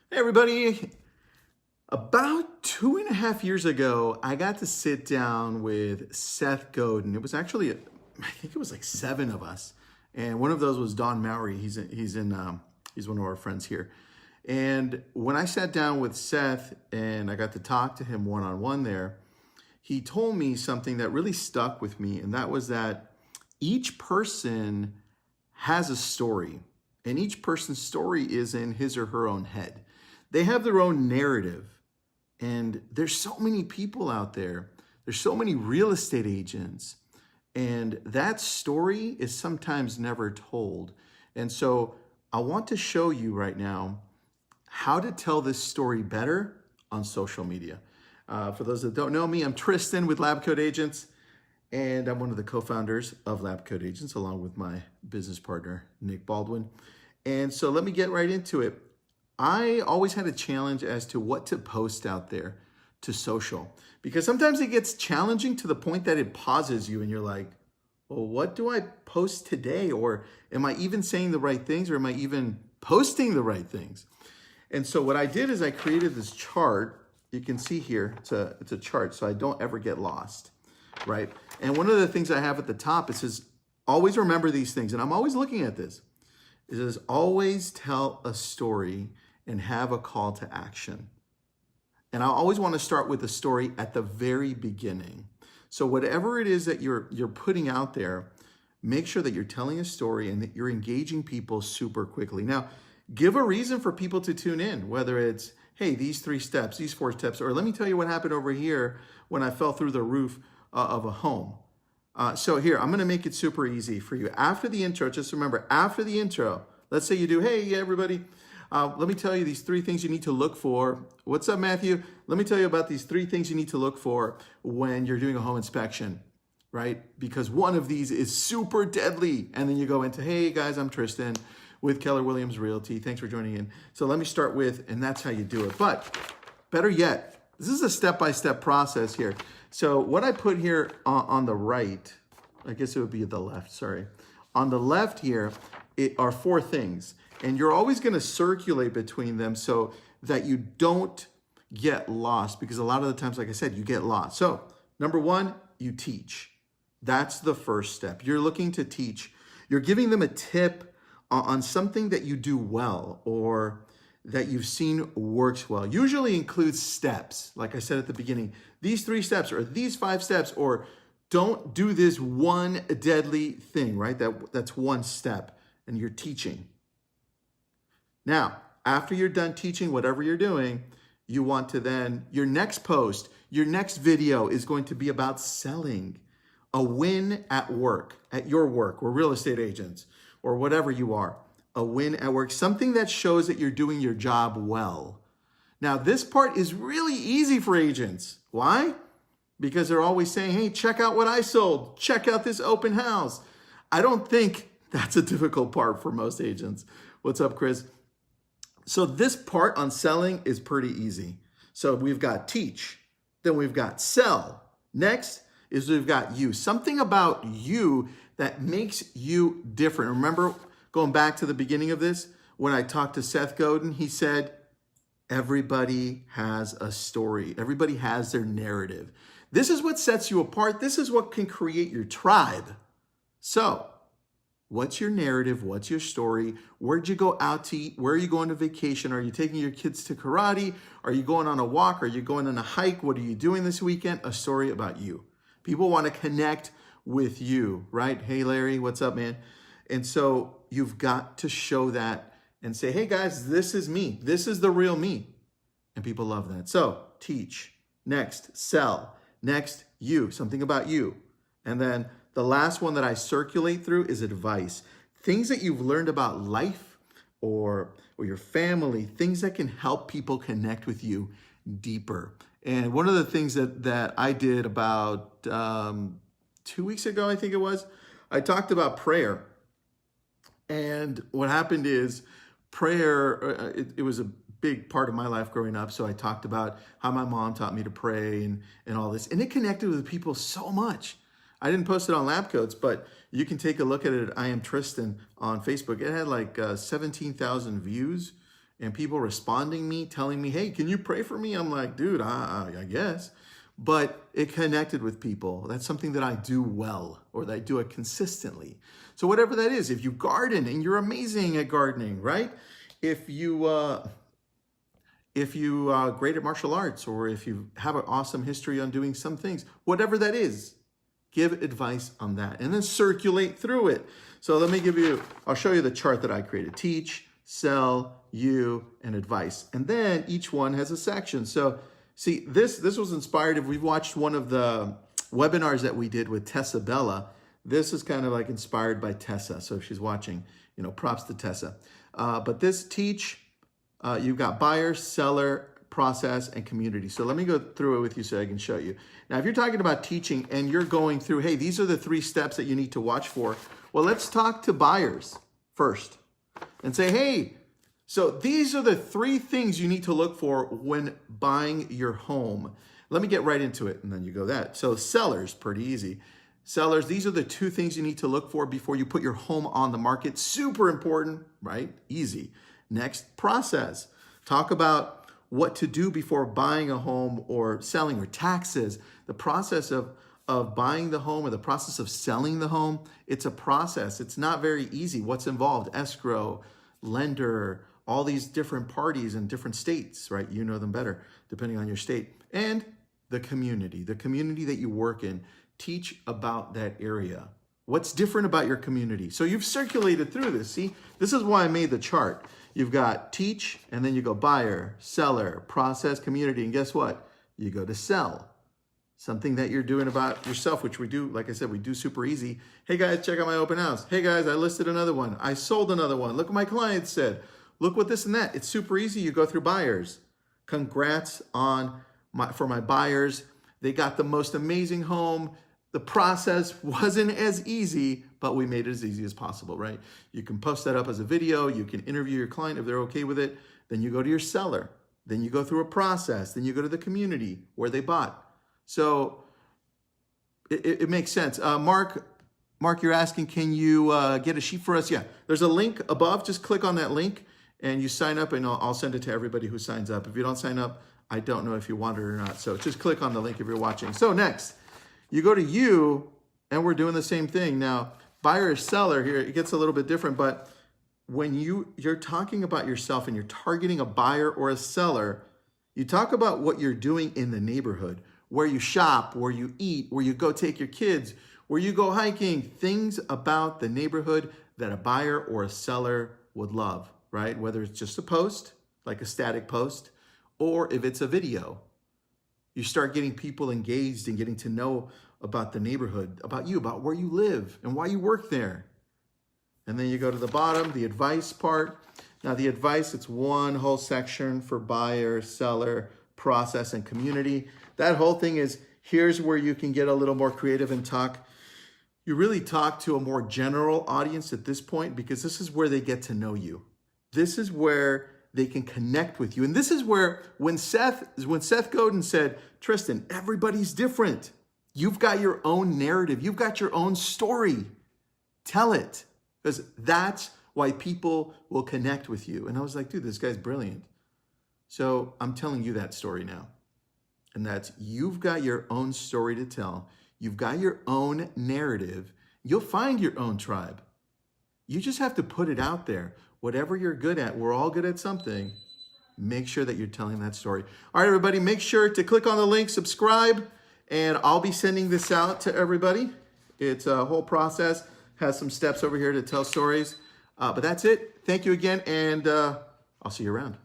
Hey everybody, about 2.5 years ago, I got to sit down with Seth Godin. It was actually, I think it was like 7 of us. And one of those was Don Mowry. He's one of our friends here. And when I sat down with Seth and I got to talk to him one-on-one there, he told me something that really stuck with me. And that was that each person has a story. And each person's story is in his or her own head. They have their own narrative. And there's so many people out there. There's so many real estate agents. And that story is sometimes never told. And so I want to show you right now how to tell this story better on social media. For those that don't know me, I'm Tristan with Lab Coat Agents. And I'm one of the co-founders of Lab Coat Agents, along with my business partner, Nick Baldwin. And so let me get right into it. I always had a challenge as to what to post out there to social, because sometimes it gets challenging to the point that it pauses you and you're like, well, what do I post today? Or am I even saying the right things? Or am I even posting the right things? And so what I did is I created this chart. You can see here, it's a chart, so I don't ever get lost, right? And one of the things I have at the top, it says, always remember these things. And I'm always looking at this. It says, always tell a story and have a call to action. And I always want to start with the story at the very beginning. So whatever it is that you're putting out there, make sure that you're telling a story and that you're engaging people super quickly. Now, give a reason for people to tune in, whether it's, hey, these 3 steps, these 4 steps, or let me tell you what happened over here when I fell through the roof of a home. So here, I'm going to make it super easy for you. After the intro, just remember, after the intro, let's say you do, hey, everybody, let me tell you these 3 things you need to look for. What's up, Matthew? Let me tell you about these 3 things you need to look for when you're doing a home inspection, right? Because one of these is super deadly. And then you go into, hey, guys, I'm Tristan with Keller Williams Realty. Thanks for joining in. So let me start with, and that's how you do it. But better yet, this is a step-by-step process here. So what I put here on the right, I guess it would be the left, sorry. On the left here, it are 4 things. And you're always going to circulate between them so that you don't get lost, because a lot of the times, like I said, you get lost. So number 1, you teach. That's the first step. You're looking to teach. You're giving them a tip on something that you do well or that you've seen works well. Usually includes steps. Like I said at the beginning, these 3 steps or these 5 steps, or don't do this one deadly thing, right? That's one step, and you're teaching. Now, after you're done teaching whatever you're doing, you want to then, your next post, your next video is going to be about selling a win at work, at your work. We're real estate agents or whatever you are. A win at work, something that shows that you're doing your job well. Now, this part is really easy for agents. Why? Because they're always saying, hey, check out what I sold. Check out this open house. I don't think that's a difficult part for most agents. What's up, Chris? So this part on selling is pretty easy. So we've got teach, then we've got sell. Next is we've got you. Something about you that makes you different. Remember, going back to the beginning of this, when I talked to Seth Godin, he said, everybody has a story. Everybody has their narrative. This is what sets you apart. This is what can create your tribe. So, what's your narrative? What's your story? Where'd you go out to eat? Where are you going to vacation? Are you taking your kids to karate? Are you going on a walk? Are you going on a hike? What are you doing this weekend? A story about you. People want to connect with you, right? Hey, Larry, what's up, man? And so you've got to show that and say, hey, guys, this is me. This is the real me. And people love that. So teach. Next, sell. Next, you. Something about you. And then the last one that I circulate through is advice. Things that you've learned about life or your family, things that can help people connect with you deeper. And one of the things that I did about 2 weeks ago, I think it was, I talked about prayer. And what happened is prayer, it was a big part of my life growing up. So I talked about how my mom taught me to pray and all this. And it connected with people so much. I didn't post it on Lab Coats, but you can take a look at it. I am Tristan on Facebook. It had like 17,000 views. and people responding me, telling me, hey, can you pray for me? I'm like, dude, I guess. But it connected with people. That's something that I do well, or that I do it consistently. So whatever that is, if you garden and you're amazing at gardening, right? If you great at martial arts, or if you have an awesome history on doing some things, whatever that is, give advice on that and then circulate through it. So I'll show you the chart that I created. Teach, sell, you, and advice. And then each one has a section. So see, this was inspired. If we've watched one of the webinars that we did with Tessa Bella, this is kind of like inspired by Tessa. So if she's watching, props to Tessa. But this teach, you've got buyer, seller, process, and community. So let me go through it with you so I can show you. Now, if you're talking about teaching and you're going through, hey, these are the 3 steps that you need to watch for. Well, let's talk to buyers first and say, hey, so these are the 3 things you need to look for when buying your home. Let me get right into it, and then you go that. So sellers, pretty easy. Sellers, these are the 2 things you need to look for before you put your home on the market. Super important, right? Easy. Next, process. Talk about what to do before buying a home or selling, or taxes. The process of buying the home or the process of selling the home, it's a process. It's not very easy. What's involved? Escrow, lender, all these different parties in different states, right? You know them better depending on your state. And the community that you work in. Teach about that area. What's different about your community? So you've circulated through this. See, this is why I made the chart. You've got teach, and then you go buyer, seller, process, community, and guess what? You go to sell. Something that you're doing about yourself, which we do, like I said, we do super easy. Hey guys, check out my open house. Hey guys, I listed another one. I sold another one. Look what my client said. Look what this and that. It's super easy. You go through buyers. Congrats for my buyers. They got the most amazing home. The process wasn't as easy, but we made it as easy as possible, right? You can post that up as a video. You can interview your client if they're okay with it. Then you go to your seller. Then you go through a process. Then you go to the community where they bought. So it makes sense. Mark, you're asking, can you get a sheet for us? Yeah, there's a link above. Just click on that link and you sign up, and I'll send it to everybody who signs up. If you don't sign up, I don't know if you want it or not. So just click on the link if you're watching. So next, you go to you, and we're doing the same thing. Now, buyer or seller here, it gets a little bit different, but when you're talking about yourself and you're targeting a buyer or a seller, you talk about what you're doing in the neighborhood, where you shop, where you eat, where you go take your kids, where you go hiking, things about the neighborhood that a buyer or a seller would love, right? Whether it's just a post, like a static post, or if it's a video. You start getting people engaged and getting to know about the neighborhood, about you, about where you live and why you work there. And then you go to the bottom, the advice part. Now the advice, it's one whole section for buyer, seller, process, and community. That whole thing is, here's where you can get a little more creative and talk. You really talk to a more general audience at this point, because this is where they get to know you. This is where they can connect with you. And this is where, when Seth Godin said, Tristan, everybody's different. You've got your own narrative. You've got your own story. Tell it, because that's why people will connect with you. And I was like, dude, this guy's brilliant. So I'm telling you that story now. And that's, you've got your own story to tell. You've got your own narrative. You'll find your own tribe. You just have to put it out there. Whatever you're good at, we're all good at something. Make sure that you're telling that story. All right, everybody, make sure to click on the link, subscribe, and I'll be sending this out to everybody. It's a whole process, has some steps over here to tell stories. But that's it. Thank you again, and I'll see you around.